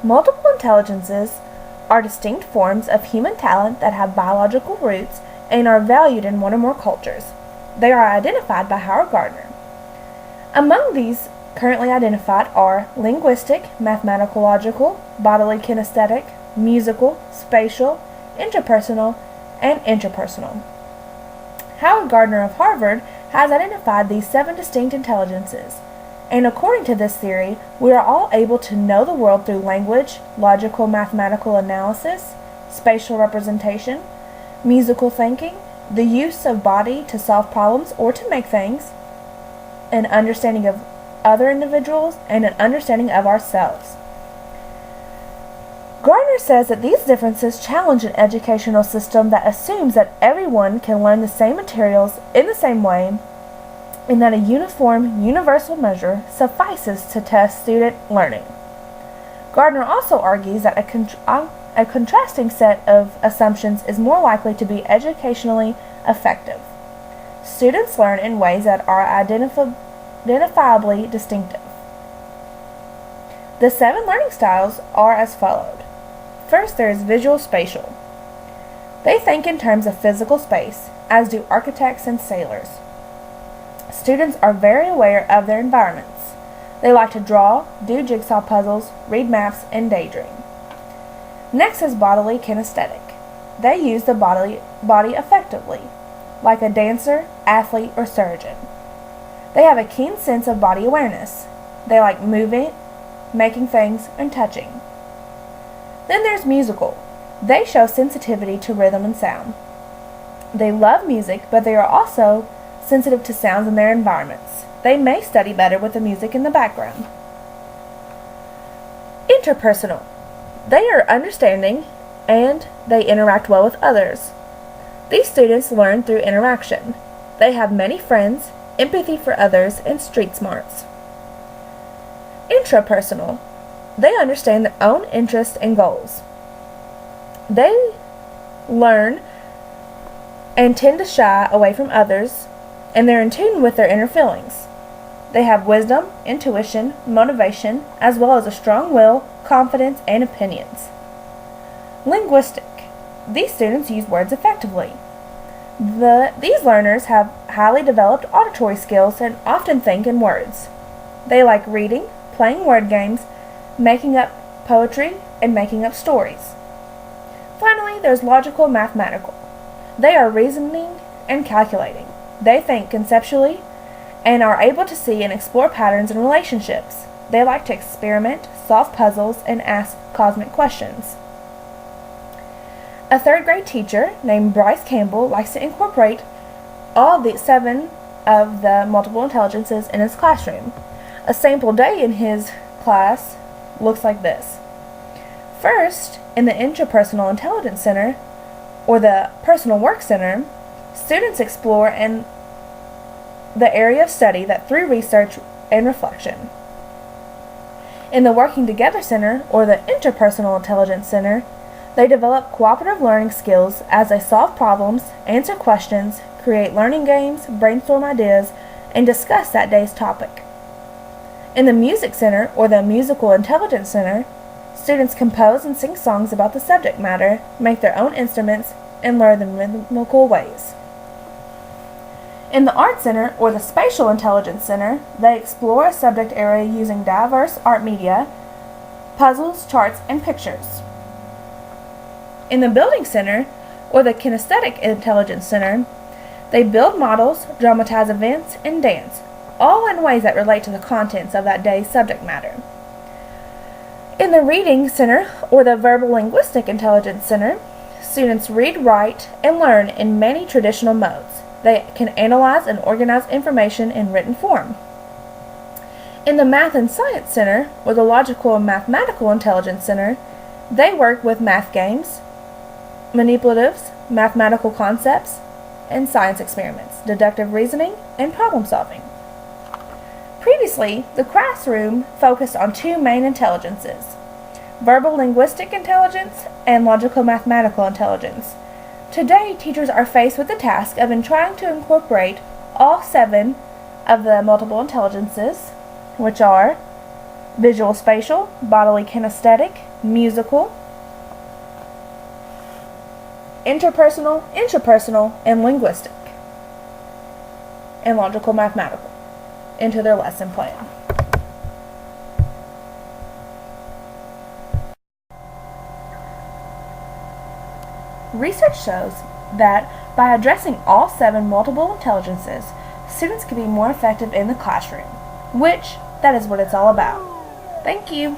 Multiple intelligences are distinct forms of human talent that have biological roots and are valued in one or more cultures. They are identified by Howard Gardner. Among these currently identified are linguistic, mathematical-logical, bodily kinesthetic, musical, spatial, interpersonal, and interpersonal. Howard Gardner of Harvard has identified these 7 distinct intelligences, and according to this theory, we are all able to know the world through language, logical mathematical analysis, spatial representation, musical thinking, the use of body to solve problems or to make things, an understanding of other individuals, and an understanding of ourselves. Gardner says that these differences challenge an educational system that assumes that everyone can learn the same materials in the same way, and that a uniform, universal measure suffices to test student learning. Gardner also argues that a contrasting set of assumptions is more likely to be educationally effective. Students learn in ways that are identifiably distinctive. The 7 learning styles are as followed. First, there is visual spatial. They think in terms of physical space, as do architects and sailors. Students are very aware of their environments. They like to draw, do jigsaw puzzles, read maps, and daydream. Next is bodily kinesthetic. They use the body effectively, like a dancer, athlete, or surgeon. They have a keen sense of body awareness. They like moving, making things, and touching. Then there's musical. They show sensitivity to rhythm and sound. They love music, but they are also sensitive to sounds in their environments. They may study better with the music in the background. Interpersonal. They are understanding and they interact well with others. These students learn through interaction. They have many friends, empathy for others, and street smarts. Intrapersonal. They understand their own interests and goals. They learn and tend to shy away from others, and they're in tune with their inner feelings. They have wisdom, intuition, motivation, as well as a strong will, confidence, and opinions. Linguistic. These students use words effectively. These learners have highly developed auditory skills and often think in words. They like reading, playing word games, making up poetry, and making up stories. Finally, there's logical mathematical. They are reasoning and calculating. They think conceptually and are able to see and explore patterns in relationships. They like to experiment, solve puzzles, and ask cosmic questions. A 3rd grade teacher named Bryce Campbell likes to incorporate all the 7 of the multiple intelligences in his classroom. A sample day in his class looks like this. First, in the Intrapersonal Intelligence Center, or the Personal Work Center, students explore in the area of study that through research and reflection. In the Working Together Center, or the Interpersonal Intelligence Center, they develop cooperative learning skills as they solve problems, answer questions, create learning games, brainstorm ideas, and discuss that day's topic. In the Music Center, or the Musical Intelligence Center, students compose and sing songs about the subject matter, make their own instruments, and learn in rhythmical ways. In the Art Center, or the Spatial Intelligence Center, they explore a subject area using diverse art media, puzzles, charts, and pictures. In the Building Center, or the Kinesthetic Intelligence Center, they build models, dramatize events, and dance, all in ways that relate to the contents of that day's subject matter. In the Reading Center, or the Verbal Linguistic Intelligence Center, students read, write, and learn in many traditional modes. They can analyze and organize information in written form. In the Math and Science Center, or the Logical and Mathematical Intelligence Center, they work with math games, manipulatives, mathematical concepts, and science experiments, deductive reasoning, and problem solving. Previously, the classroom focused on 2 main intelligences, verbal linguistic intelligence and logical mathematical intelligence. Today, teachers are faced with the task of trying to incorporate all 7 of the multiple intelligences, which are visual spatial, bodily kinesthetic, musical, interpersonal, intrapersonal, and linguistic, and logical mathematical into their lesson plan. Research shows that by addressing all 7 multiple intelligences, students can be more effective in the classroom, which that is what it's all about. Thank you.